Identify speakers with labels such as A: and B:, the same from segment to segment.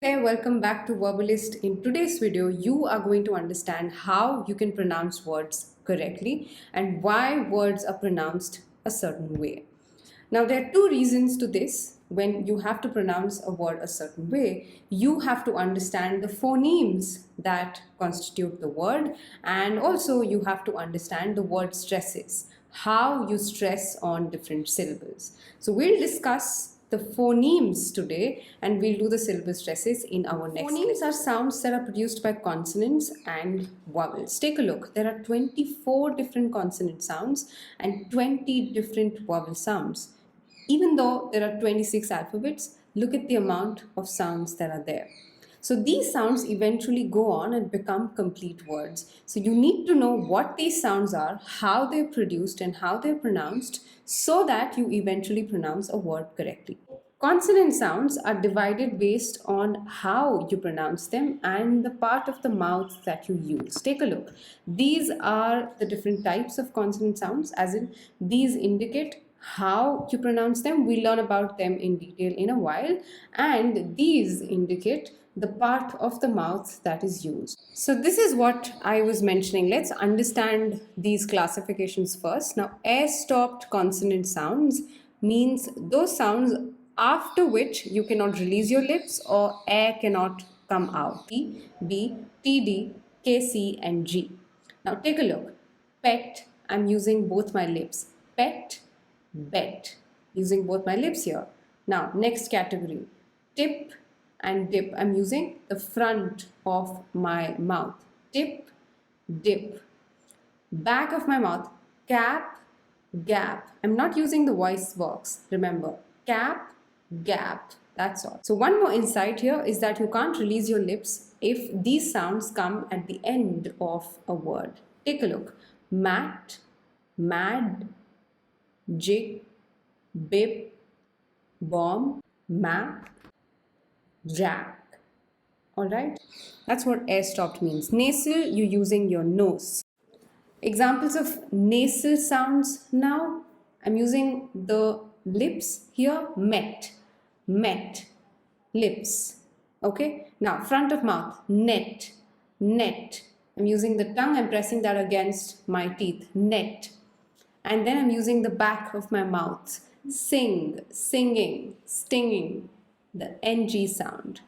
A: Hey, welcome back to Verbalist. In today's video, you are going to understand how you can pronounce words correctly and why words are pronounced a certain way. Now, there are two reasons to this. When you have to pronounce a word a certain way, you have to understand the phonemes that constitute the word, and also you have to understand the word stresses, how you stress on different syllables. So, we'll discuss the phonemes today and we'll do the syllable stresses in our next phonemes are sounds that are produced by consonants and vowels. Take a look. There are 24 different consonant sounds and 20 different vowel sounds. Even though there are 26 alphabets, look at the amount of sounds that are there. So these sounds eventually go on and become complete words. So you need to know what these sounds are, how they're produced, and how they're pronounced so that you eventually pronounce a word correctly. Consonant sounds are divided based on how you pronounce them and the part of the mouth that you use. Take a look. These are the different types of consonant sounds, as in these indicate how you pronounce them. We'll learn about them in detail in a while, and these indicate the part of the mouth that is used. So this is what I was mentioning. Let's understand these classifications first. Now, air-stopped consonant sounds means those sounds after which you cannot release your lips or air cannot come out. T, B, TD, KC and G. Now take a look. Pet, I'm using both my lips. Pet, bet, using both my lips here. Now next category. Tip and dip, I'm using the front of my mouth. Tip, dip. Back of my mouth. Cap, gap. I'm not using the voice box. Remember, cap, gap. That's all. So one more insight here is that you can't release your lips if these sounds come at the end of a word. Take a look. Mat, mad, jig, bib, bomb, map, jack. Alright? That's what air stopped means. Nasal, you're using your nose. Examples of nasal sounds now. I'm using the lips here. Met, met, lips. Okay. Now front of mouth. Net, net. I'm using the tongue. I'm pressing that against my teeth. Net. And then I'm using the back of my mouth. Sing, singing, stinging. The NG sound.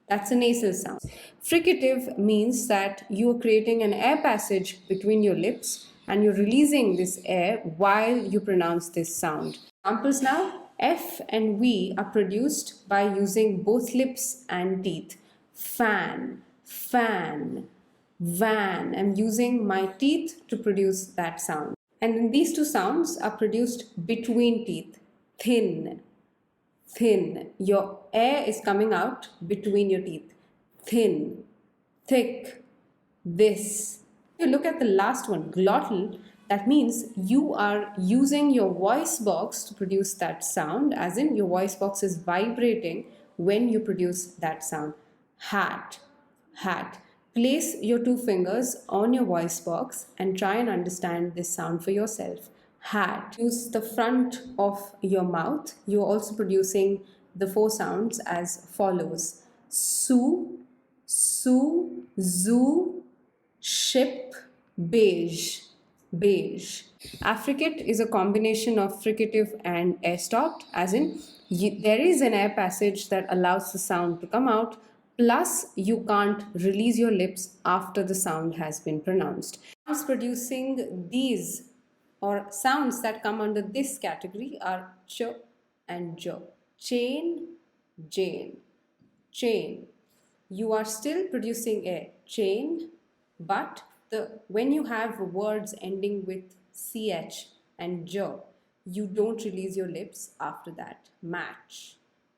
A: That's a nasal sound. Fricative means that you are creating an air passage between your lips and you're releasing this air while you pronounce this sound. Examples now. F and V are produced by using both lips and teeth. Fan, fan, van. I'm using my teeth to produce that sound. And then these two sounds are produced between teeth. Thin, thin. Your air is coming out between your teeth. Thin, thick, this. You look at the last one, glottal. That means you are using your voice box to produce that sound, as in your voice box is vibrating when you produce that sound. Hat, hat. Place your two fingers on your voice box and try and understand this sound for yourself. Hat. Use the front of your mouth. You're also producing the four sounds as follows. Su, su, zoo, ship, beige, beige. Affricate is a combination of fricative and air stopped, as in there is an air passage that allows the sound to come out, plus you can't release your lips after the sound has been pronounced. Sounds producing these or sounds that come under this category are ch and j. Chain, jane, chain. You are still producing a chain, but when you have words ending with ch and j, you don't release your lips after that. Match,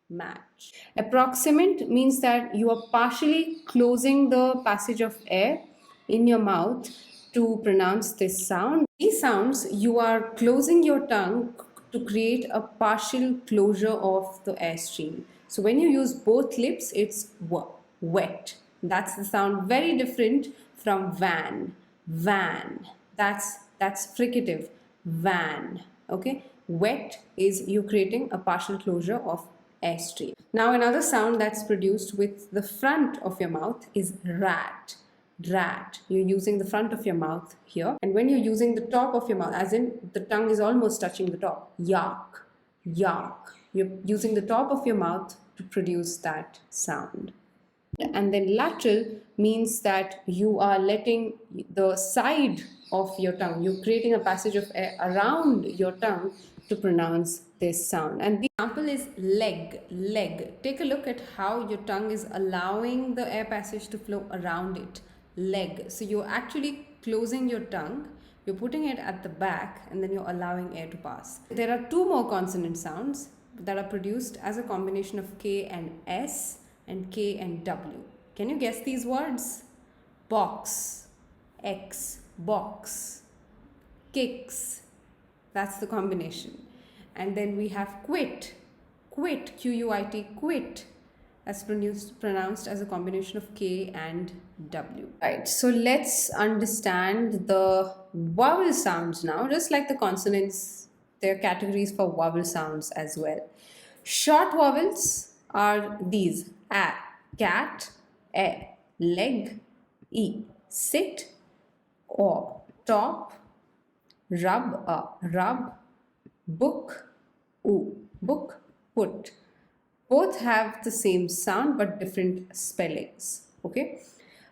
A: match. Approximate means that you are partially closing the passage of air in your mouth to pronounce this sound. These sounds, you are closing your tongue to create a partial closure of the airstream. So when you use both lips, it's wet. That's the sound, very different from van, van. That's fricative, van. Okay, wet is you creating a partial closure of airstream. Now another sound that's produced with the front of your mouth is rat. Rat. You're using the front of your mouth here. And when you're using the top of your mouth, as in the tongue is almost touching the top, yak. Yak. You're using the top of your mouth to produce that sound. And then lateral means that you are letting the side of your tongue, you're creating a passage of air around your tongue to pronounce this sound. And the example is leg, leg. Take a look at how your tongue is allowing the air passage to flow around it, leg. So you're actually closing your tongue, you're putting it at the back, and then you're allowing air to pass. There are two more consonant sounds that are produced as a combination of K and S and K and W. Can you guess these words? Box, X, box, kicks, that's the combination. And then we have quit, quit, Q-U-I-T, quit. That's pronounced as a combination of K and W. Right, so let's understand the vowel sounds now. Just like the consonants, there are categories for vowel sounds as well. Short vowels are these: a, cat, a, leg, e, sit, o, top, rub, rub, book, u, book, put. Both have the same sound but different spellings. Okay.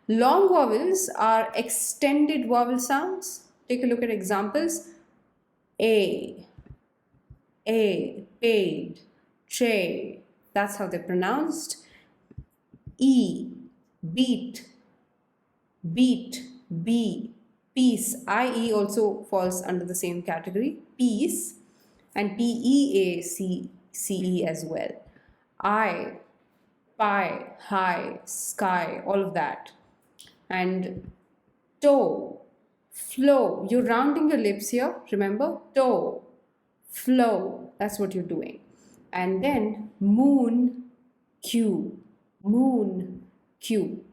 A: Long vowels are extended vowel sounds. Take a look at examples. A, paid, tray. That's how they're pronounced. E, beat, beat, B, peace. IE also falls under the same category. Peace, and PEACE as well. I, pie, high, sky, all of that. And toe, flow. You're rounding your lips here. Remember, toe, flow. That's what you're doing. And then moon, Q, moon, Q.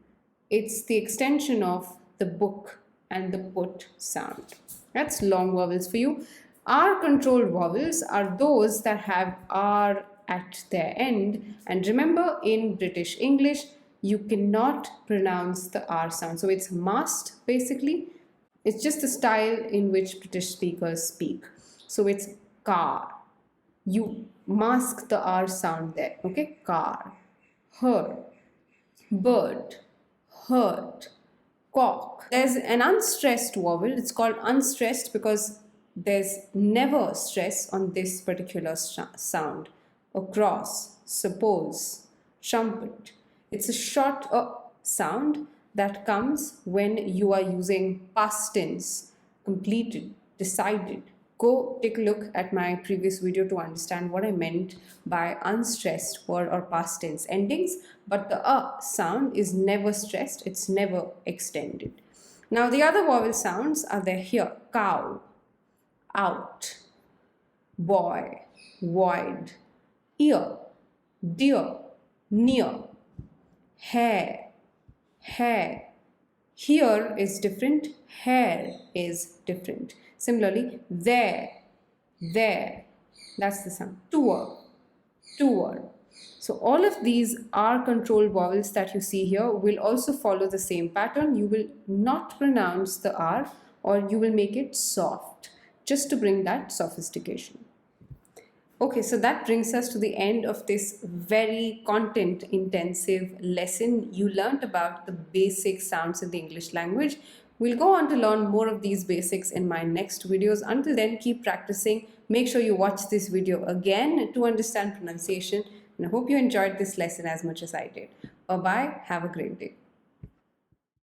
A: It's the extension of the book and the put sound. That's long vowels for you. R controlled vowels are those that have R at their end. And remember, in British English, you cannot pronounce the R sound. So it's must, basically. It's just the style in which British speakers speak. So it's car. You mask the R sound there. Okay, car. Her, bird, hurt, cock. There's an unstressed vowel. It's called unstressed because there's never stress on this particular sound. Across, suppose, trumpet. It's a short sound that comes when you are using past tense, completed, decided. Go take a look at my previous video to understand what I meant by unstressed word or past tense endings. But the sound is never stressed, it's never extended. Now the other vowel sounds are there here. Cow, out, boy, void, ear, dear, near, hair, hair. Here is different, hair is different. Similarly, there, that's the sound. Tour, tour. So all of these R controlled vowels that you see here will also follow the same pattern. You will not pronounce the R, or you will make it soft, just to bring that sophistication. Okay, so that brings us to the end of this very content intensive lesson. You learned about the basic sounds in the English language. We'll go on to learn more of these basics in my next videos. Until then, keep practicing. Make sure you watch this video again to understand pronunciation. And I hope you enjoyed this lesson as much as I did. Bye-bye. Have a great day.